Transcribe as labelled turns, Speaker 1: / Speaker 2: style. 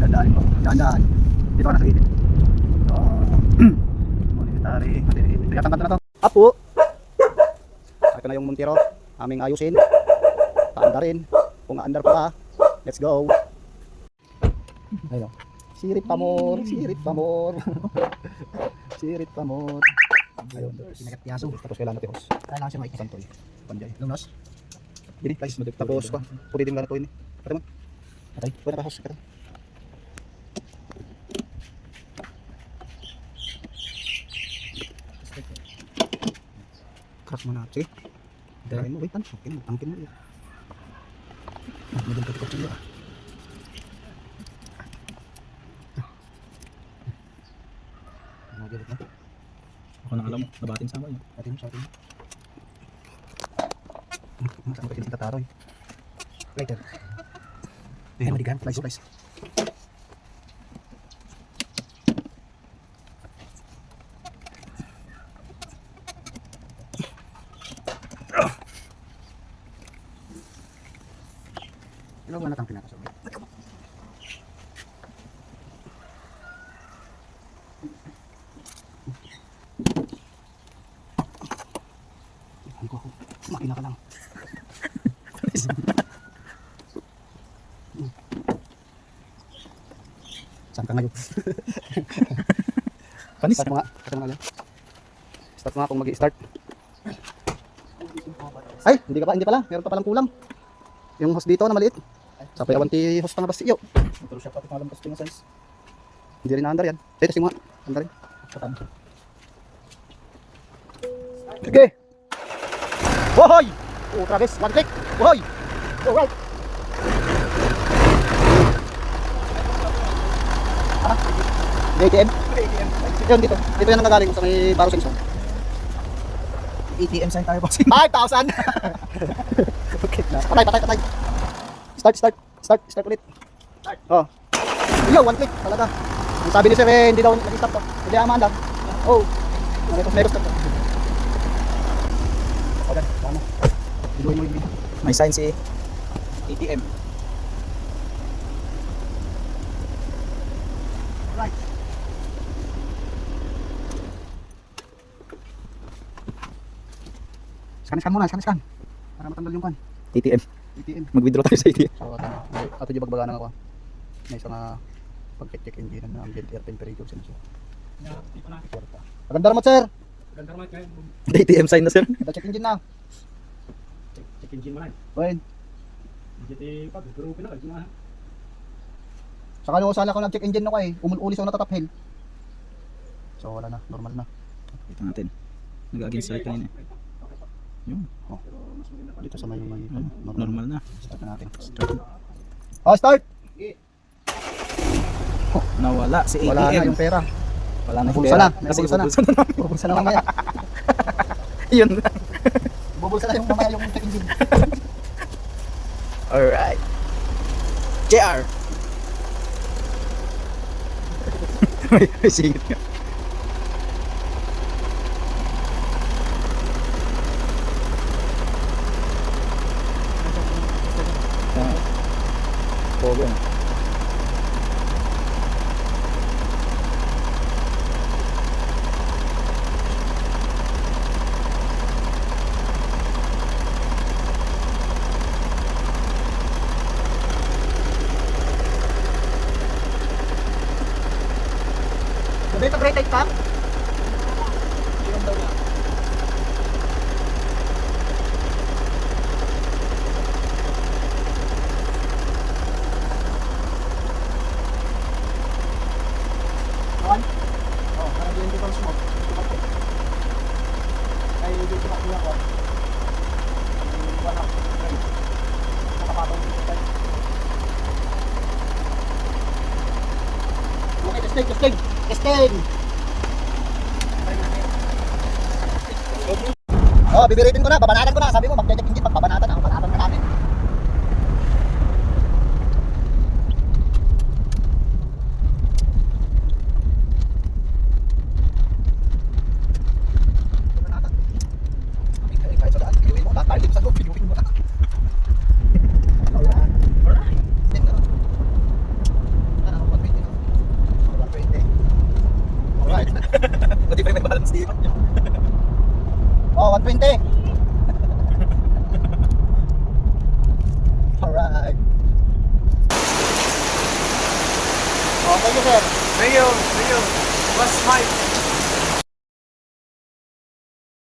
Speaker 1: Dadaan mo. Dadaan. Dito ka na sa gilid. So, monetary. Tiyatangkat na to. Apo! Ito na yung Montero. Aming ayusin. Paandarin. Kung aandar pa ka. Let's go. Ayun. Sirit pamor. Sirit pamor. Sirit pamor. Ayun. Pinagatiyaso. Tapos kailangan natin hos. Kailangan siya may santoy. Panjay. Lunos. Gini, guys. Tapos pa. Puritin ka na to ini. Kata mo. Atay. Pwede na ka hos. Kata. Crash mo na. Sige. Dalain mo. Wait. Tangkin mo. Medyo kati-kati ah.
Speaker 2: Ako nang alam mo, nabatin sa akin.
Speaker 1: Atin mo sa atin. Saan ko kasi tataroy? Lighter. Ay, madigan. Slice. Ano ba natang pinakasabay? Makina ka lang. Saan ka ngayon?
Speaker 2: Panis.
Speaker 1: Start mo nga. Start mo nga kung mag-i-start. Ay, hindi pala. Meron pa palang kulang. Yung host dito na maliit. Sapay awanti host pa nga bastiyo.
Speaker 2: Pero siya pati malam kasi yung size.
Speaker 1: Hindi rin na-under yan. Testing mo nga. Under rin.
Speaker 2: Patan.
Speaker 1: Sige! Wohoy! Oh, Travis, one click! Wohoy! Go right! Ah? ATM? Yun dito. Dito yan ang nagagaling sa may Baro Simpson.
Speaker 2: ATM sign tayo bossing.
Speaker 1: 5,000! Okay na. Patay. Start ulit. Oh. Yo, one click talaga. Ang sabi ni Sir eh, hindi daw nag-stop to. Hindi aman lang. Oh. May stop to. Okay, tama. Diluin mo yung
Speaker 2: May sign si ATM.
Speaker 1: right. Scan muna. Para matanggal yung kan.
Speaker 2: ATM.
Speaker 1: ATM.
Speaker 2: Mag-withdraw tayo sa ATM.
Speaker 1: So, ato yung bagbaga na ako. May isang pag-check engine na ambient air temperature sensor. Maganda naman, sir.
Speaker 2: ATM sign na sir.
Speaker 1: Kita check engine na.
Speaker 3: Check engine man.
Speaker 1: Well,
Speaker 3: Jadi pag group na kanya.
Speaker 1: saka nung sala ko nag-check engine no kay, umul-ulis ako natataphil. So wala na, normal na.
Speaker 2: Ito natin. Nag-against sa kanina. Yun.
Speaker 1: Oh. Dito sa may
Speaker 2: Normal na.
Speaker 1: Start na natin. Oh, start.
Speaker 2: Nawala si ATM.
Speaker 1: Wala na yung pera.
Speaker 2: Wala na yung
Speaker 1: Bubulsa
Speaker 2: pera.
Speaker 1: na.
Speaker 2: Kasi
Speaker 1: Bubulsa na.
Speaker 2: bubulsa na.
Speaker 1: Bubulsa na mamaya.
Speaker 2: Yun na.
Speaker 1: Bubulsa na yung mamaya yung check engine.
Speaker 2: Alright. JR. May singit nga. Pogo na.
Speaker 1: Sabi ito brake pa? Testing! Oh, bibiritin ko na, babanatan ko na. Sabi mo, mag-check engine, pagbabanatan ako, banatan na natin. Kahit sa daan, pinuin mo, tayo dito sa loob, pinuin mo na. Alright. Oh, 120. Alright. Oh, thank you, sir.
Speaker 4: Mayo, Mayo, what's my